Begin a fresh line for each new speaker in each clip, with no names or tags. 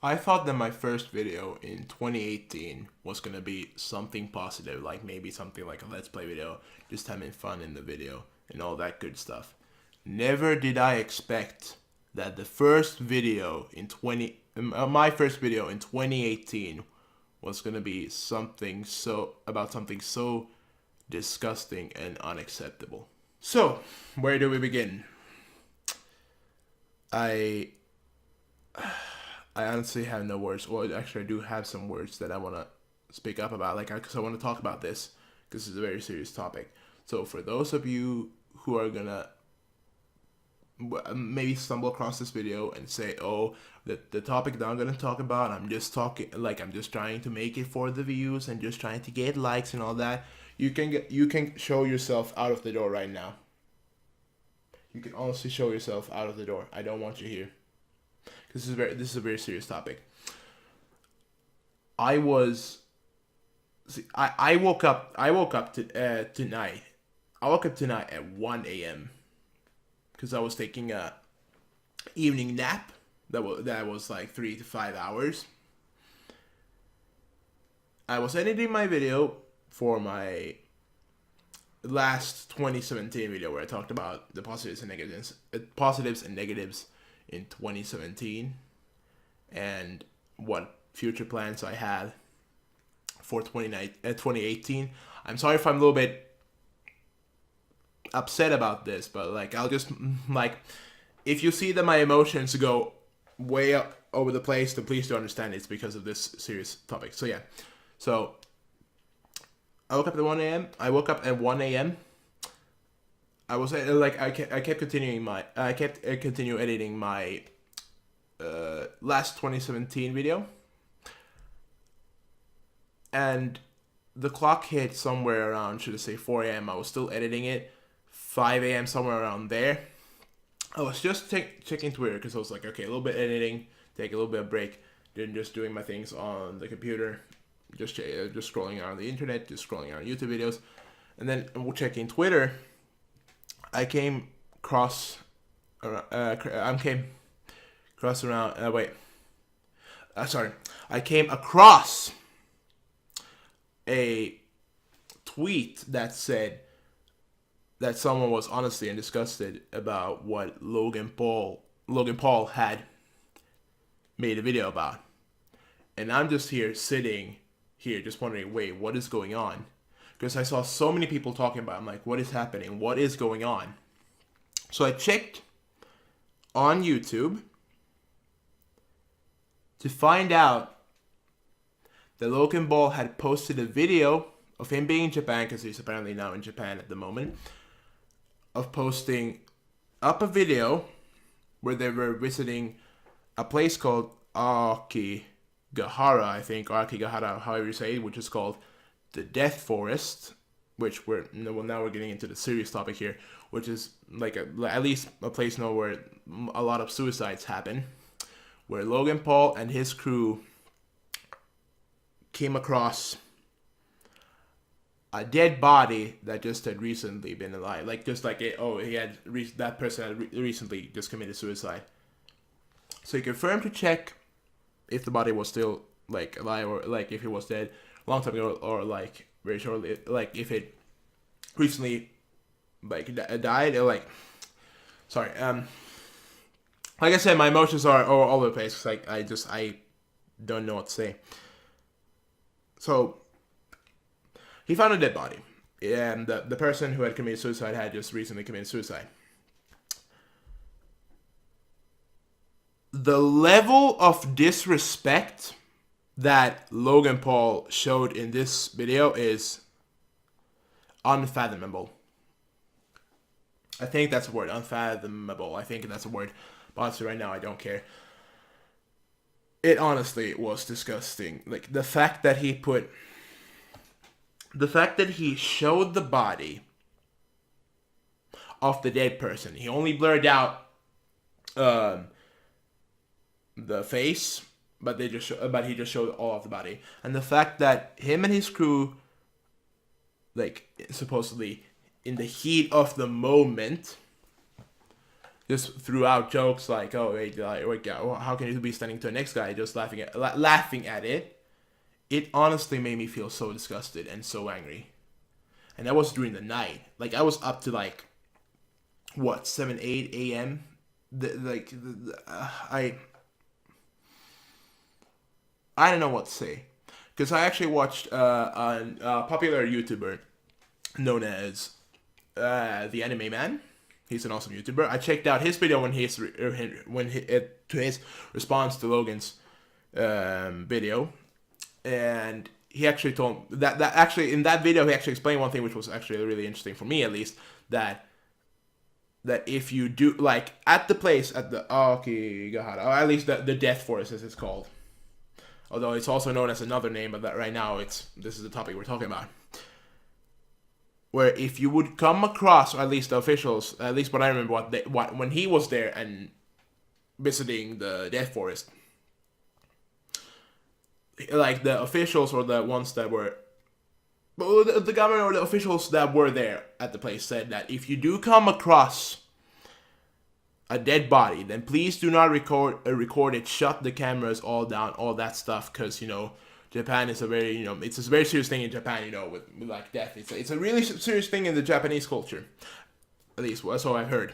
I thought that my first video in 2018 was gonna be something positive, like maybe something like a let's play video, just having fun in the video and all that good stuff. Never did I expect that the first video in my first video in 2018 was gonna be something so disgusting and unacceptable. So, where do we begin? I I honestly have no words. Well, actually, I do have some words that I want to speak up about, like, because I want to talk about this, because it's a very serious topic. So, for those of you who are gonna maybe stumble across this video and say, "Oh, the topic that I'm gonna talk about, I'm just trying to make it for the views and just trying to get likes and all that," you can show yourself out of the door right now. You can honestly show yourself out of the door. I don't want you here. This is a very serious topic. I was see, I woke up tonight. I woke up tonight at 1 a.m. because I was taking a evening nap that was like 3 to 5 hours. I was editing my video for my last 2017 video where I talked about the positives and negatives in 2017 and what future plans I had for 2018. I'm sorry if I'm a little bit upset about this, but like I'll just like if you see that my emotions go way up over the place, then please do understand it's because of this serious topic. So yeah, so I woke up at 1 a.m. I woke up at 1 a.m. I kept continue editing my last 2017 video, and the clock hit somewhere around, should I say, 4 a.m. I was still editing it. 5 a.m. somewhere around there. I was just checking Twitter because I was like, okay, a little bit editing, take a little bit of break, then just doing my things on the computer, just scrolling around the internet, just scrolling around YouTube videos, and then checking Twitter. I came across around. I came across a tweet that said that someone was honestly and disgusted about what Logan Paul had made a video about. And I'm just sitting here just wondering, wait, what is going on? Because I saw so many people talking about it. I'm like, what is happening? What is going on? So I checked on YouTube to find out that Logan Paul had posted a video of him being in Japan, because he's apparently now in Japan at the moment, of posting up a video where they were visiting a place called Akigahara, I think, or Akigahara, however you say it, which is called the Death Forest, which now we're getting into the serious topic here, which is like at least a place now where a lot of suicides happen, where Logan Paul and his crew came across a dead body that just had recently been alive, like just like that person had recently just committed suicide. So he confirmed to check if the body was still like alive, or like if it was dead a long time ago, or like very shortly, like if it recently like died, or like sorry, like I said, my emotions are all over the place. Like I don't know what to say. So he found a dead body, and the person who had committed suicide had just recently committed suicide. The level of disrespect that Logan Paul showed in this video is unfathomable. I think that's a word, unfathomable. I think that's a word. But honestly, right now, I don't care. It honestly was disgusting. Like, the fact that he showed the body of the dead person. He only blurred out the face, but he just showed all of the body. And the fact that him and his crew, like, supposedly in the heat of the moment, just threw out jokes like, "Oh wait, how can you be standing to the next guy?" Just laughing at it. It honestly made me feel so disgusted and so angry. And that was during the night. Like I was up to like what 7, 8 a.m. I don't know what to say, because I actually watched a popular YouTuber known as the Anime Man. He's an awesome YouTuber. I checked out his video to his response to Logan's video, and he actually told that actually in that video he actually explained one thing which was actually really interesting for me, at least, that if you do like at the place at the or at least the Death Forest as it's called, although it's also known as another name, but that right now this is the topic we're talking about. Where if you would come across, or at least the officials, at least what I remember, when he was there and visiting the Death Forest, like the officials or the ones that were, the government or the officials that were there at the place said that if you do come across a dead body, then please do not record it, shut the cameras all down, all that stuff, because Japan is a very it's a very serious thing in Japan, with like death. It's a really serious thing in the Japanese culture, at least that's what I've heard.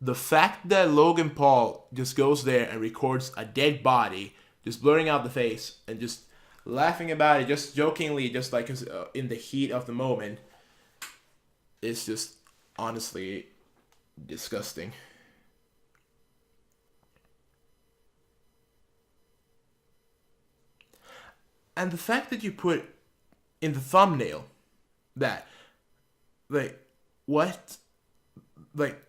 The fact that Logan Paul just goes there and records a dead body, just blurring out the face and just laughing about it, just jokingly, just like in the heat of the moment, is just honestly disgusting. And the fact that you put in the thumbnail that, like, what? Like,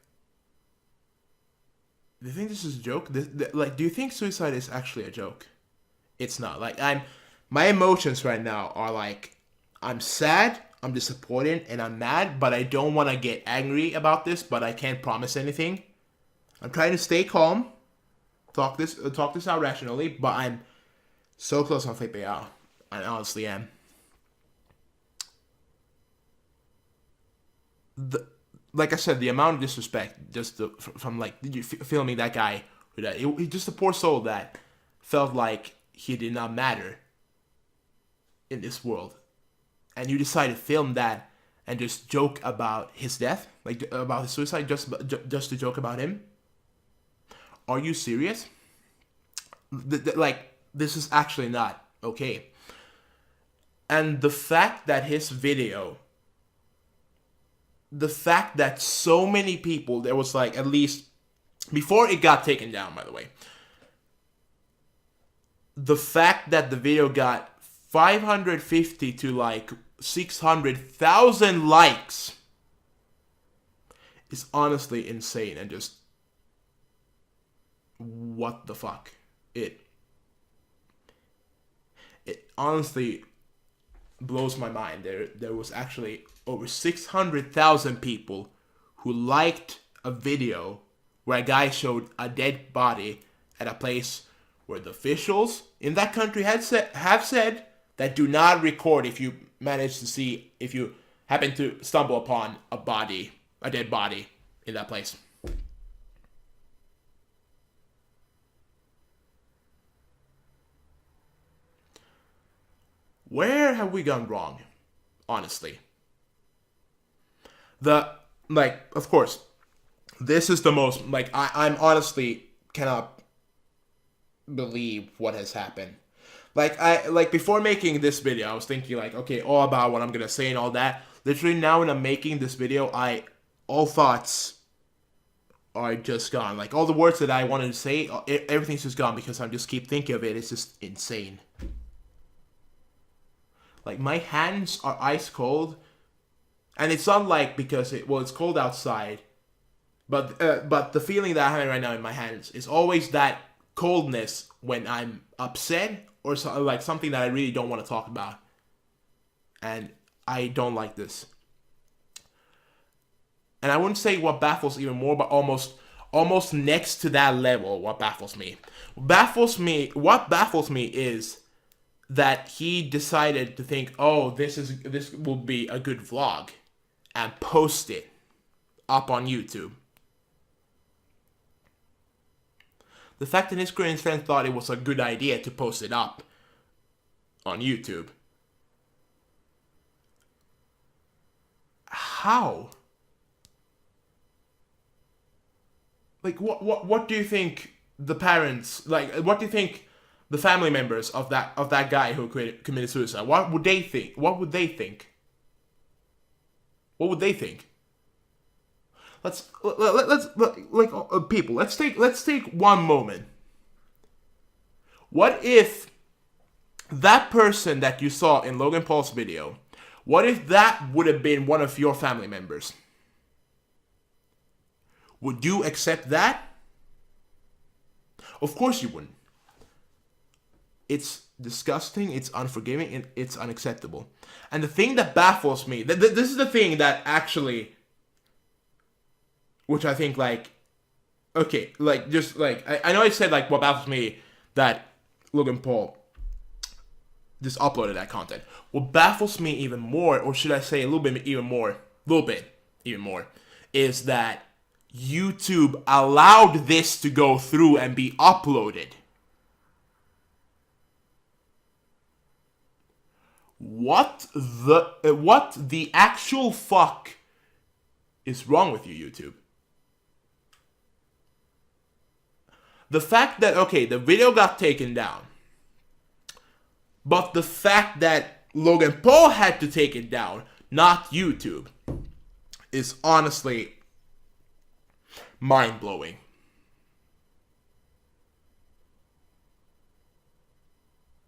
do you think this is a joke? Do you think suicide is actually a joke? It's not. Like, my emotions right now are like, I'm sad, I'm disappointed, and I'm mad, but I don't want to get angry about this, but I can't promise anything. I'm trying to stay calm, talk this out rationally, but I'm so close on flipping out. I honestly am. Like I said, the amount of disrespect just from like filming that guy, he just a poor soul that felt like he did not matter in this world, and you decide to film that and just joke about his death, like about his suicide, just to joke about him. Are you serious? Like, this is actually not okay. And the fact that the fact that so many people, there was like, at least before it got taken down, by the way, the fact that the video got 550 to like 600,000 likes is honestly insane, and just what the fuck. It honestly blows my mind. There was actually over 600,000 people who liked a video where a guy showed a dead body at a place where the officials in that country have said that do not record if you happen to stumble upon a dead body in that place. Where have we gone wrong? Honestly. Of course, this is the most, I'm honestly cannot believe what has happened. Before making this video, I was thinking okay, all about what I'm gonna say and all that. Literally now when I'm making this video, all thoughts are just gone. Like, all the words that I wanted to say, everything's just gone because I just keep thinking of it. It's just insane. Like, my hands are ice cold, and it's not like because it's cold outside, but the feeling that I'm having right now in my hands is always that coldness when I'm upset or something that I really don't want to talk about, and I don't like this. And I wouldn't say what baffles even more, but almost next to that level, what baffles me. What baffles me is that he decided to think, oh, this will be a good vlog, and post it up on YouTube. The fact that his Korean friend thought it was a good idea to post it up on YouTube. How? Like, what do you think the parents, like, what do you think the family members of that guy who committed suicide, what would they think? What would they think? What would they think? Let's people. Let's take one moment. What if that person that you saw in Logan Paul's video, what if that would have been one of your family members? Would you accept that? Of course you wouldn't. It's disgusting, it's unforgiving, and it's unacceptable. And the thing that baffles me, this is the thing that actually, which I think, like, okay, like, just, like, I know I said, like, what baffles me, that Logan Paul just uploaded that content. What baffles me even more, or should I say a little bit even more, is that YouTube allowed this to go through and be uploaded. What the actual fuck is wrong with you, YouTube? The fact that, okay, the video got taken down, but the fact that Logan Paul had to take it down, not YouTube, is honestly mind-blowing.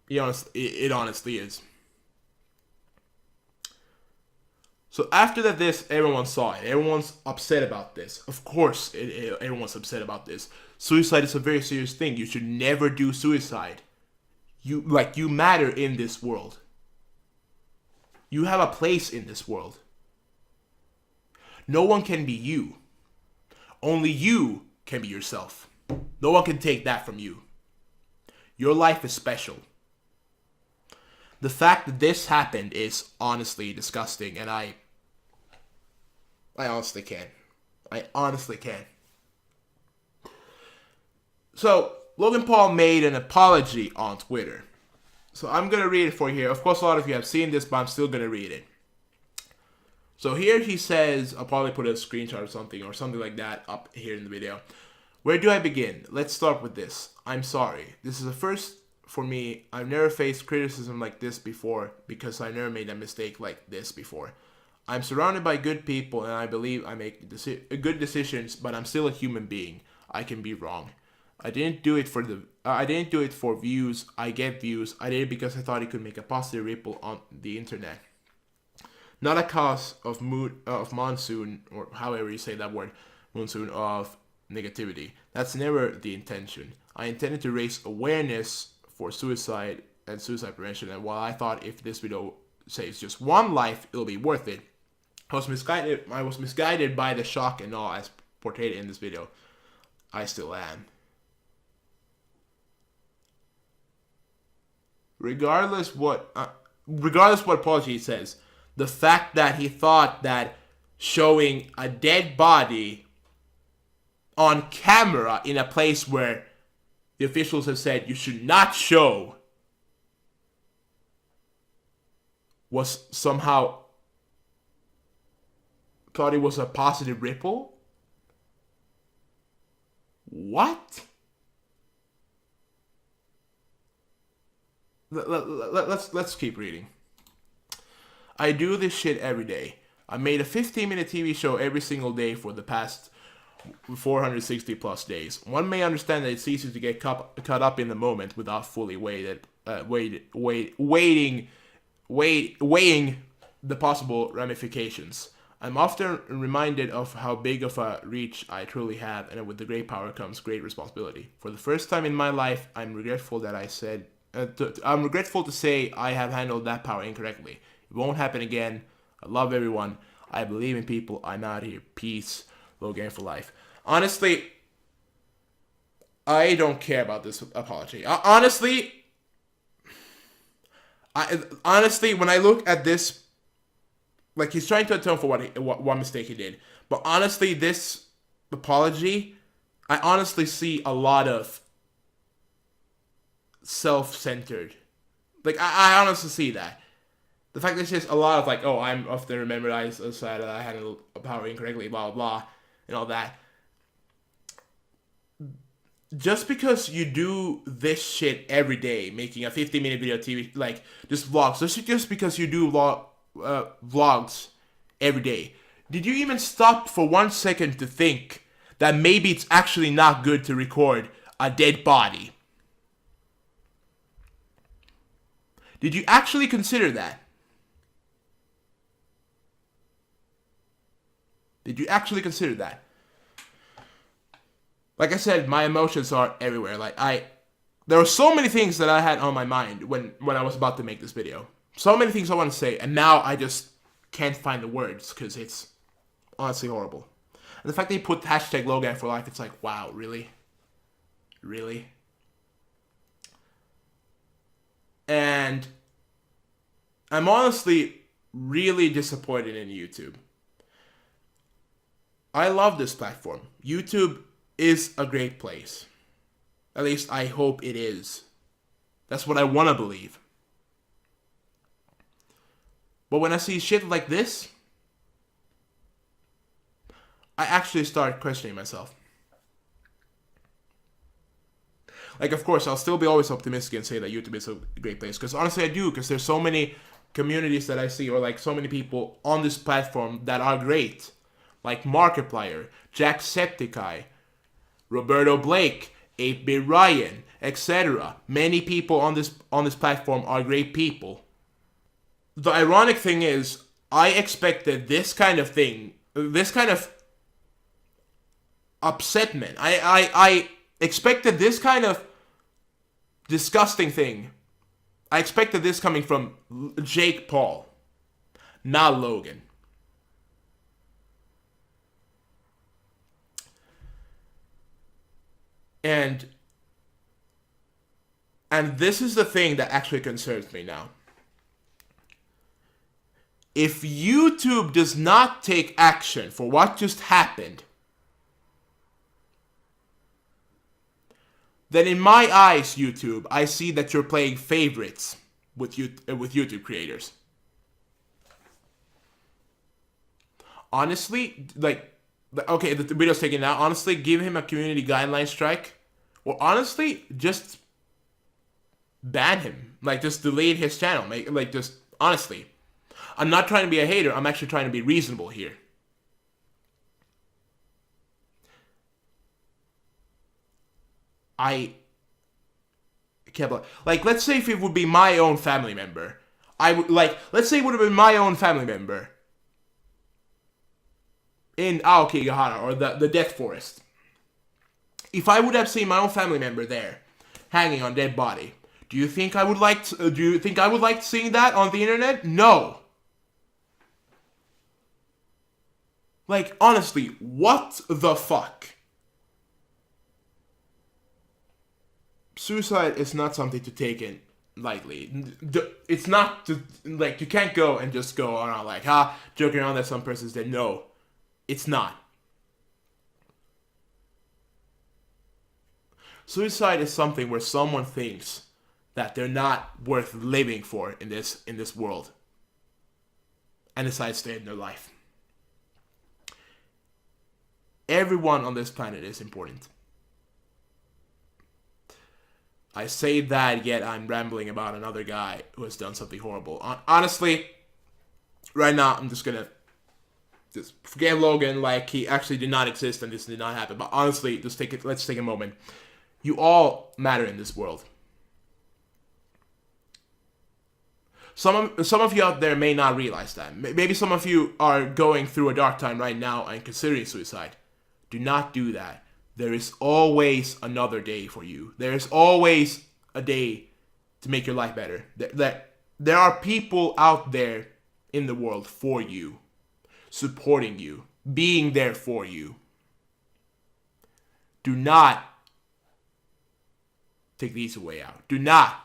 It honestly is. So after that, everyone saw it. Everyone's upset about this. Of course, everyone's upset about this. Suicide is a very serious thing. You should never do suicide. You matter in this world. You have a place in this world. No one can be you. Only you can be yourself. No one can take that from you. Your life is special. The fact that this happened is honestly disgusting, and I honestly can't. I honestly can't. So, Logan Paul made an apology on Twitter. So I'm going to read it for you here. Of course, a lot of you have seen this, but I'm still going to read it. So here he says, I'll probably put a screenshot or something like that up here in the video. Where do I begin? Let's start with this. I'm sorry. This is a first for me. I've never faced criticism like this before because I never made a mistake like this before. I'm surrounded by good people and I believe I make good decisions, but I'm still a human being. I can be wrong. I didn't do it for views. I get views. I did it because I thought it could make a positive ripple on the internet. Not a cause of monsoon, or however you say that word, monsoon of negativity. That's never the intention. I intended to raise awareness for suicide and suicide prevention, and while I thought if this video saves just one life, it'll be worth it, I was misguided by the shock and awe as portrayed in this video. I still am. Regardless what apology he says, the fact that he thought that showing a dead body on camera in a place where the officials have said you should not show was somehow thought it was a positive ripple? What? Let's keep reading. I do this shit every day. I made a 15-minute TV show every single day for the past 460 plus days. One may understand that it's easy to get caught up in the moment without fully weighing the possible ramifications. I'm often reminded of how big of a reach I truly have, and with the great power comes great responsibility. For the first time in my life, I'm regretful to say I have handled that power incorrectly. It won't happen again. I love everyone. I believe in people. I'm out here. Peace. Logan for life. Honestly, I don't care about this apology. Honestly, when I look at this, like, he's trying to atone for what mistake he did. But honestly, this apology, I honestly see a lot of self-centered. Like, I honestly see that. The fact that there's a lot of like, oh, I'm often remembered as that I handle power incorrectly, blah, blah, blah, and all that. Just because you do this shit every day, making a 50-minute video TV, like, just vlogs, just because you do vlogs every day, did you even stop for 1 second to think that maybe it's actually not good to record a dead body? Did you actually consider that? Did you actually consider that? Like I said, my emotions are everywhere. Like, there were so many things that I had on my mind when I was about to make this video. So many things I want to say, and now I just can't find the words because it's honestly horrible. And the fact that he put hashtag Logan for life, it's like, wow, really? Really? And I'm honestly really disappointed in YouTube. I love this platform. YouTube is a great place. At least I hope it is. That's what I want to believe. But when I see shit like this, I actually start questioning myself. Like, of course, I'll still be always optimistic and say that YouTube is a great place. Because honestly, I do. Because there's so many communities that I see, or like so many people on this platform that are great. Like Markiplier, Jacksepticeye, Roberto Blake, 8-Bit Ryan, etc. Many people on this platform are great people. The ironic thing is, I expected this kind of thing, this kind of upsetment. I expected this kind of disgusting thing. I expected this coming from Jake Paul, not Logan. And this is the thing that actually concerns me now. If YouTube does not take action for what just happened, then in my eyes, YouTube, I see that you're playing favorites with YouTube creators. Honestly, like, okay, the video's taken out. Honestly, give him a community guideline strike. Or honestly, just ban him. Like, just delete his channel. Just, honestly. I'm not trying to be a hater. I'm actually trying to be reasonable here. I can't believe, like, let's say if it would be my own family member. Let's say it would have been my own family member in Aokigahara, or the Death Forest. If I would have seen my own family member there, hanging on dead body, do you think I would like seeing that on the internet? No. Like, honestly, what the fuck? Suicide is not something to take in lightly. It's not like, you can't go and just go around like, joking around that some person's dead. No. It's not. Suicide is something where someone thinks that they're not worth living for in this world, and decides to end their life. Everyone on this planet is important. I say that, yet I'm rambling about another guy who has done something horrible. Honestly, right now, I'm just gonna just forget Logan, like he actually did not exist and this did not happen. But honestly, let's take a moment. You all matter in this world. Some of you out there may not realize that. Maybe some of you are going through a dark time right now and considering suicide. Do not do that. There is always another day for you. There is always a day to make your life better. There are people out there in the world for you, supporting you, being there for you. Do not take the easy way out. Do not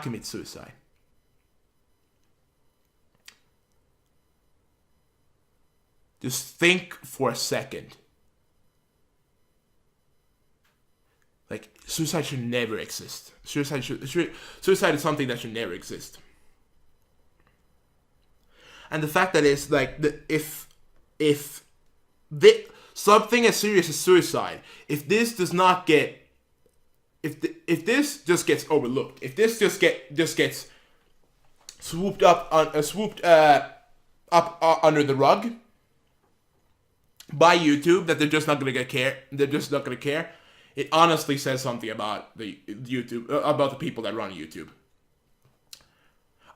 commit suicide. Just think for a second. Like, suicide should never exist. Suicide is something that should never exist. And the fact that it's like, if something as serious as suicide, if this does not get, if this just gets overlooked, if this just gets swooped up under the rug by YouTube, that they're just not gonna care. It honestly says something about the people that run YouTube.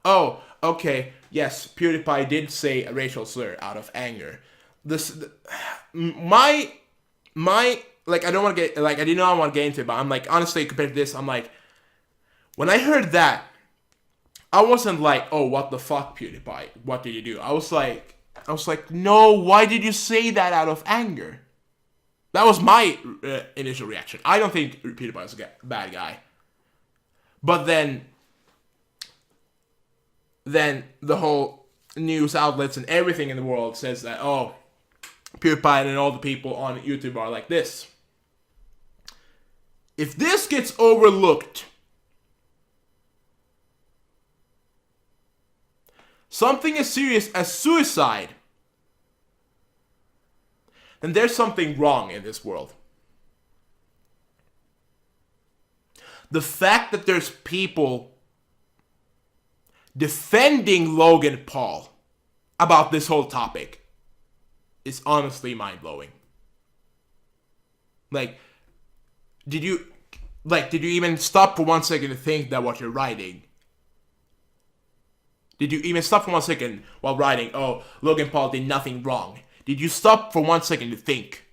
Oh, okay, yes, PewDiePie did say a racial slur out of anger. My like, I don't want to get, like, I did not want to get into it, but I'm like, honestly, compared to this, I'm like, when I heard that, I wasn't like, oh, what the fuck, PewDiePie? What did you do? I was like, no, why did you say that out of anger? That was my initial reaction. I don't think PewDiePie is a bad guy. But then the whole news outlets and everything in the world says that, oh, PewDiePie and all the people on YouTube are like this. If this gets overlooked, something as serious as suicide, then there's something wrong in this world. The fact that there's people defending Logan Paul about this whole topic is honestly mind-blowing. Like, did you even stop for 1 second to think that what you're writing? Did you even stop for 1 second while writing, oh, Logan Paul did nothing wrong? Did you stop for 1 second to think?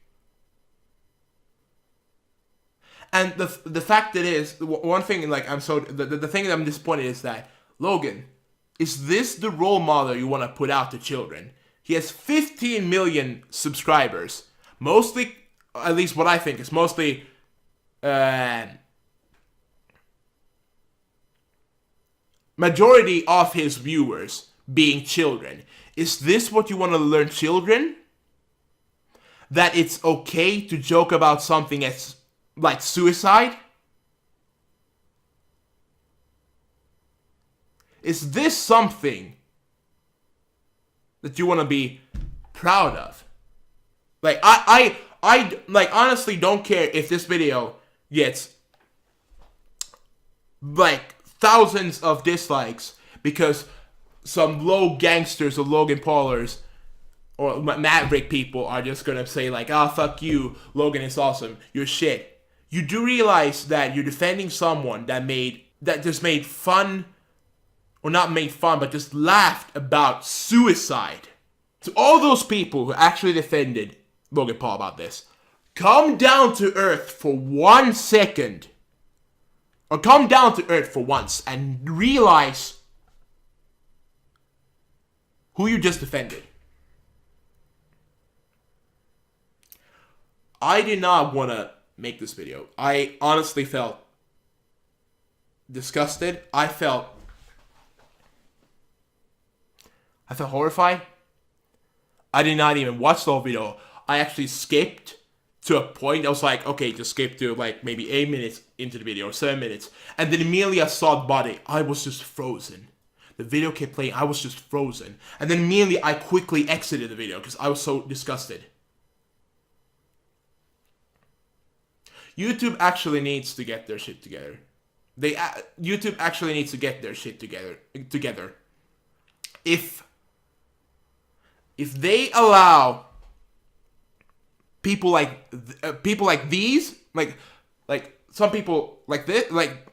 And the fact that is, one thing, like, the thing that I'm disappointed is that, Logan, is this the role model you want to put out to children? He has 15 million subscribers. Mostly, at least what I think, is mostly majority of his viewers being children. Is this what you want to learn children? That it's okay to joke about something as like suicide? Is this something that you want to be proud of? Like, I like, honestly don't care if this video gets like thousands of dislikes because some low gangsters or Logan Paulers or Maverick people are just gonna say like, ah, fuck you, Logan is awesome, you're shit. You do realize that you're defending someone that just made fun, or not made fun, but just laughed about suicide. To all those people who actually defended Logan Paul about this, come down to earth for 1 second. Or come down to earth for once and realize who you just defended. I did not want to make this video. I honestly felt disgusted. I felt horrified. I did not even watch the whole video. I actually skipped to a point. I was like, okay, just skip to like maybe 8 minutes into the video or 7 minutes. And then immediately I saw the body. I was just frozen. The video kept playing. I was just frozen. And then immediately I quickly exited the video because I was so disgusted. YouTube actually needs to get their shit together. YouTube actually needs to get their shit together. If they allow people like these, like some people like this, like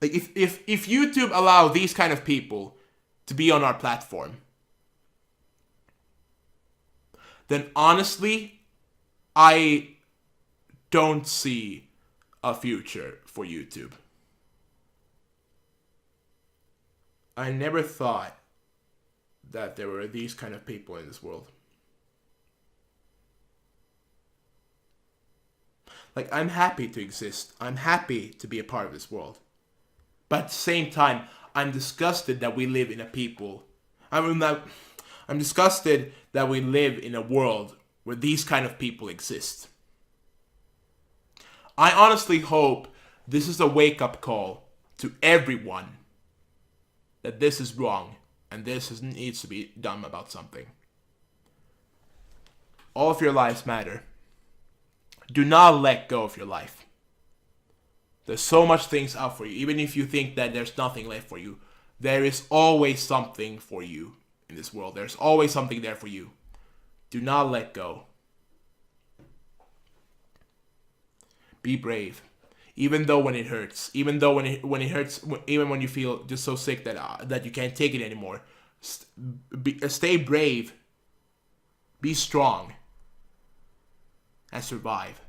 if YouTube allow these kind of people to be on our platform, then honestly, I don't see a future for YouTube. I never thought that there were these kind of people in this world. Like, I'm happy to exist. I'm happy to be a part of this world. But at the same time, I'm disgusted that we live in a people. I'm disgusted that we live in a world where these kind of people exist. I honestly hope this is a wake-up call to everyone that this is wrong and needs to be done about something. All of your lives matter. Do not let go of your life. There's so much things out for you. Even if you think that there's nothing left for you, there is always something for you in this world. There's always something there for you. Do not let go. Be brave. Even though when it hurts, even though when it hurts, even when you feel just so sick that you can't take it anymore, stay brave. Be strong. And survive.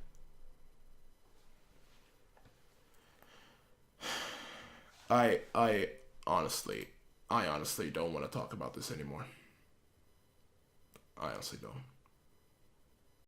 I honestly don't want to talk about this anymore. I honestly don't.